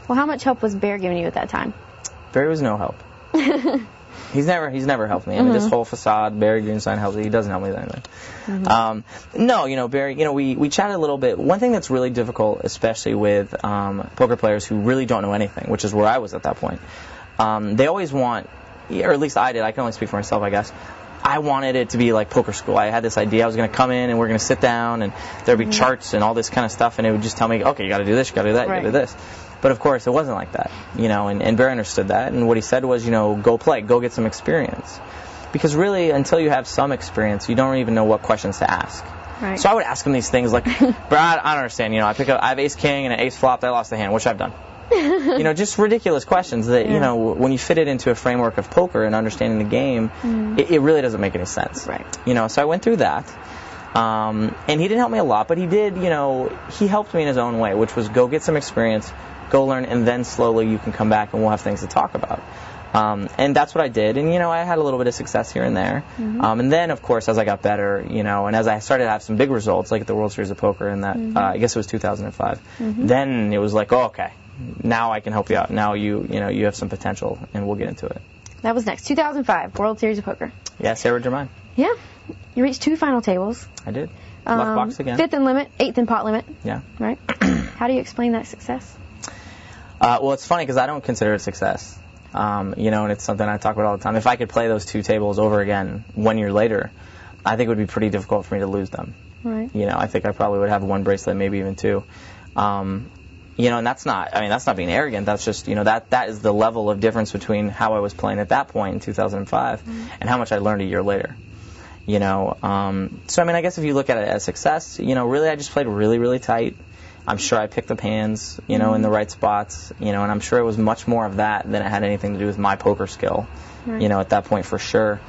Well, how much help was Bear giving you at that time? Barry was no help. He's never helped me. I mean, this whole facade, Barry Greenstein helps me. He doesn't help me with anything. No, Barry, we chatted a little bit. One thing that's really difficult, especially with poker players who really don't know anything, which is where I was at that point, they always want, or at least I did, I can only speak for myself, I guess, I wanted it to be like poker school. I had this idea I was going to come in and we're going to sit down and there'd be charts and all this kind of stuff, and it would just tell me, okay, you got to do this, you got to do that, you got to do this. But of course, it wasn't like that, and Barry understood that, and what he said was, go play, go get some experience. Because really, until you have some experience, you don't even know what questions to ask. Right. So I would ask him these things like, bro, I don't understand, I have ace king and an ace flopped, I lost the hand, which I've done. Just ridiculous questions that, when you fit it into a framework of poker and understanding the game, it really doesn't make any sense. Right. So I went through that. And he didn't help me a lot, but he did, he helped me in his own way, which was go get some experience, go learn, and then slowly you can come back and we'll have things to talk about. And that's what I did. And, I had a little bit of success here and there. And then, of course, as I got better, and as I started to have some big results, like at the World Series of Poker in that, I guess it was 2005, then it was like, oh, okay, now I can help you out. Now you have some potential, and we'll get into it. That was next. 2005, World Series of Poker. Yeah, Sarah Germain. Yeah. You reached 2 final tables. I did. Luck box again. 5th in limit, 8th in pot limit. Yeah. Right? How do you explain that success? Well, it's funny because I don't consider it success. And it's something I talk about all the time. If I could play those 2 tables over again 1 year later, I think it would be pretty difficult for me to lose them. Right. I think I probably would have 1 bracelet, maybe even 2. And that's not being arrogant. That's just, that is the level of difference between how I was playing at that point in 2005 and how much I learned a year later. So, I guess if you look at it as success, really I just played really, really tight. I'm sure I picked up hands, in the right spots, and I'm sure it was much more of that than it had anything to do with my poker skill, at that point for sure.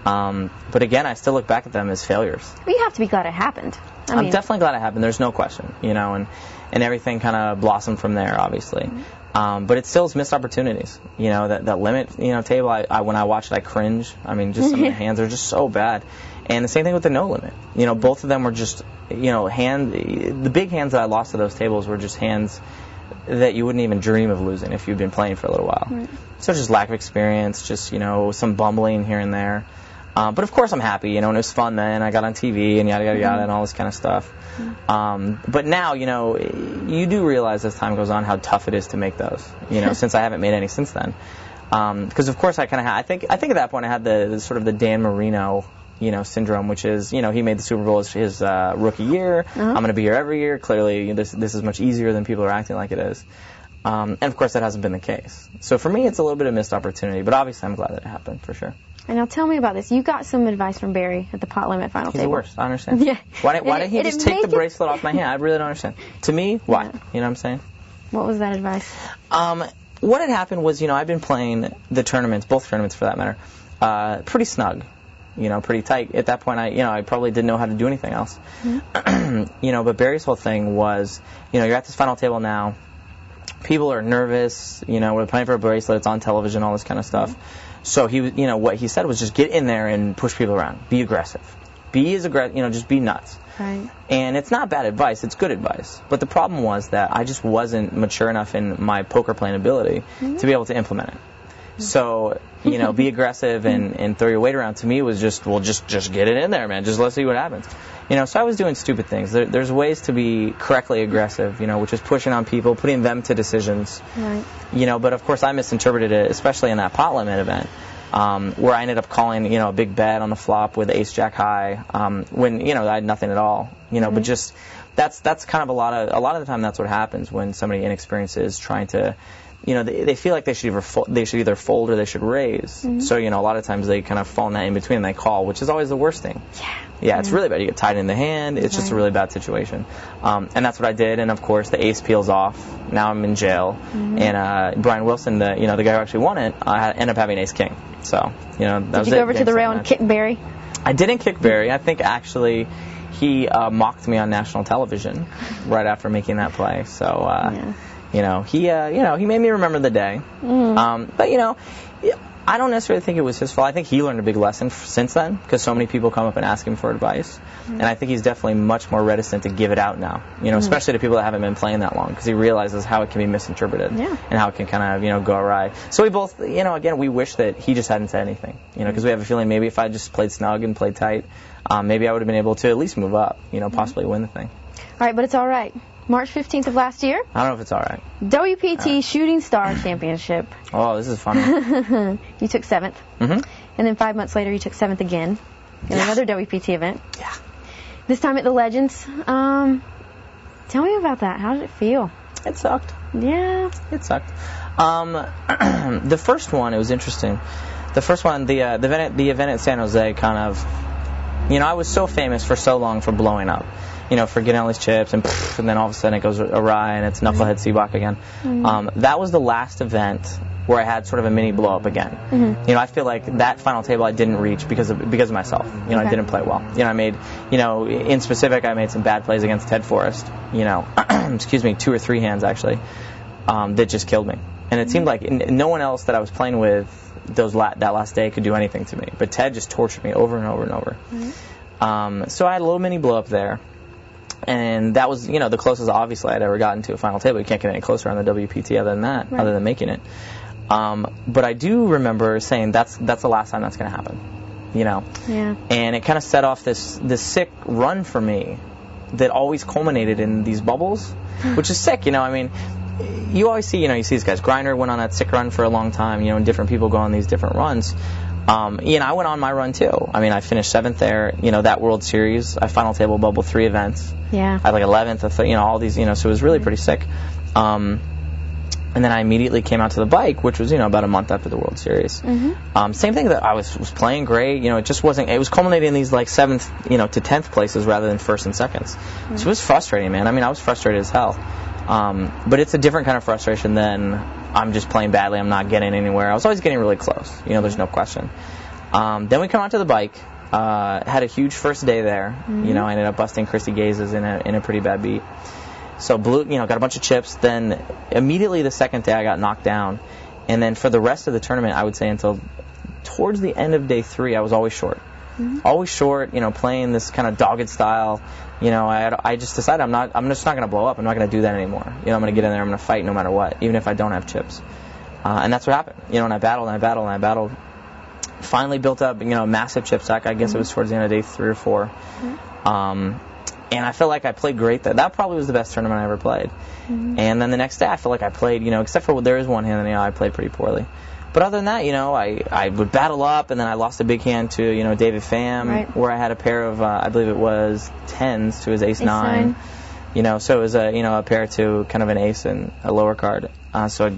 But again, I still look back at them as failures. But you have to be glad it happened. I'm definitely glad it happened. There's no question, and everything kind of blossomed from there, obviously. But it still is missed opportunities. That limit, table, when I watch it, I cringe. Just some of the hands are just so bad. And the same thing with the no limit. Both of them were just, the big hands that I lost to those tables were just hands that you wouldn't even dream of losing if you'd been playing for a little while. Right. So just lack of experience, just, some bumbling here and there. But of course I'm happy, and it was fun then. I got on TV and yada, yada, yada, and all this kind of stuff. But now, you do realize as time goes on how tough it is to make those, since I haven't made any since then. Because of course I kind of had, I think at that point I had the sort of the Dan Marino, syndrome, which is, he made the Super Bowl his rookie year. I'm going to be here every year. Clearly, this is much easier than people are acting like it is. And of course that hasn't been the case. So for me, it's a little bit of missed opportunity, but obviously I'm glad that it happened, for sure. And now tell me about this. You got some advice from Barry at the pot limit final table. He's the worst. I understand. Yeah. Why didn't he just take the bracelet off my hand? I really don't understand. To me, why? Yeah. You know what I'm saying? What was that advice? What had happened was, I've been playing the tournaments, both tournaments for that matter, pretty snug. Pretty tight. At that point, I probably didn't know how to do anything else. But Barry's whole thing was, you're at this final table now. People are nervous. We're playing for a bracelet. It's on television, all this kind of stuff. So he, what he said was just get in there and push people around. Be aggressive. Be as aggressive. Just be nuts. Right. And it's not bad advice. It's good advice. But the problem was that I just wasn't mature enough in my poker playing ability to be able to implement it. So, be aggressive and throw your weight around, to me was just get it in there, man. Just let's see what happens. So I was doing stupid things. There's ways to be correctly aggressive, which is pushing on people, putting them to decisions. Right. But of course I misinterpreted it, especially in that pot limit event, where I ended up calling, a big bet on the flop with ace jack high, when, I had nothing at all, but just, that's kind of a lot of the time that's what happens when somebody inexperienced is trying to, they feel like they should either fold or they should raise. So, a lot of times they kind of fall in that in between and they call, which is always the worst thing. Yeah, it's really bad. You get tied in the hand. It's just a really bad situation. And that's what I did. And of course, the ace peels off. Now I'm in jail. And Brian Wilson, the guy who actually won it, I ended up having ace king. So, that was it. Did you go over to the rail and kick Barry? I didn't kick Barry. I think actually he mocked me on national television right after making that play. So. He made me remember the day. But, I don't necessarily think it was his fault. I think he learned a big lesson since then, because so many people come up and ask him for advice. And I think he's definitely much more reticent to give it out now, especially to people that haven't been playing that long, because he realizes how it can be misinterpreted and how it can kind of, go awry. So we both, again, we wish that he just hadn't said anything, because we have a feeling maybe if I just played snug and played tight, maybe I would have been able to at least move up, possibly win the thing. All right, but it's all right. March 15th of last year. I don't know if it's all right. WPT Shooting Star Championship. Oh, this is funny. You took 7th. And then 5 months later, you took 7th again in another WPT event. Yeah. This time at the Legends. Tell me about that. How did it feel? It sucked. Yeah. It sucked. The first one, it was interesting. The first one, the event at San Jose kind of, I was so famous for so long for blowing up. For getting all these chips, and then all of a sudden it goes awry, and it's knucklehead Sebok again. That was the last event where I had sort of a mini blow up again. I feel like that final table I didn't reach because of myself. I didn't play well. I made, in specific, I made some bad plays against Ted Forrest. Excuse me, 2 or 3 hands actually, that just killed me. And it seemed like no one else that I was playing with that last day could do anything to me. But Ted just tortured me over and over and over. So I had a little mini blow up there. And that was, the closest, obviously, I'd ever gotten to a final table. You can't get any closer on the WPT other than that, other than making it. But I do remember saying that's the last time that's going to happen, Yeah. And it kind of set off this sick run for me that always culminated in these bubbles, which is sick, I mean, you always see, you see these guys. Griner went on that sick run for a long time, and different people go on these different runs. I went on my run too. I mean, I finished 7th there. That World Series, I final table bubble 3 events. Yeah. I had like 11th, all these, so it was really pretty sick. And then I immediately came out to the bike, which was, about a month after the World Series. Same thing, that I was playing great. It just wasn't. It was culminating in these like 7th, to 10th places rather than 1st and 2nds. So it was frustrating, man. I mean, I was frustrated as hell. But it's a different kind of frustration than I'm just playing badly, I'm not getting anywhere. I was always getting really close, there's no question. Then we come onto the bike, had a huge first day there. I ended up busting Christy Gazes in a pretty bad beat. So got a bunch of chips. Then immediately the second day I got knocked down. And then for the rest of the tournament, I would say until towards the end of day 3, I was always short. Always short, playing this kind of dogged style. I just decided I'm just not going to blow up. I'm not going to do that anymore. I'm going to get in there. I'm going to fight no matter what, even if I don't have chips. And that's what happened. And I battled. Finally built up, a massive chip stack. I guess it was towards the end of day 3 or 4. And I felt like I played great. That probably was the best tournament I ever played. And then the next day, I felt like I played, except for there is one hand, I played pretty poorly. But other than that, I would battle up, and then I lost a big hand to, David Pham, where I had a pair of, I believe it was 10s to his ace-9. So it was a pair to kind of an ace and a lower card. So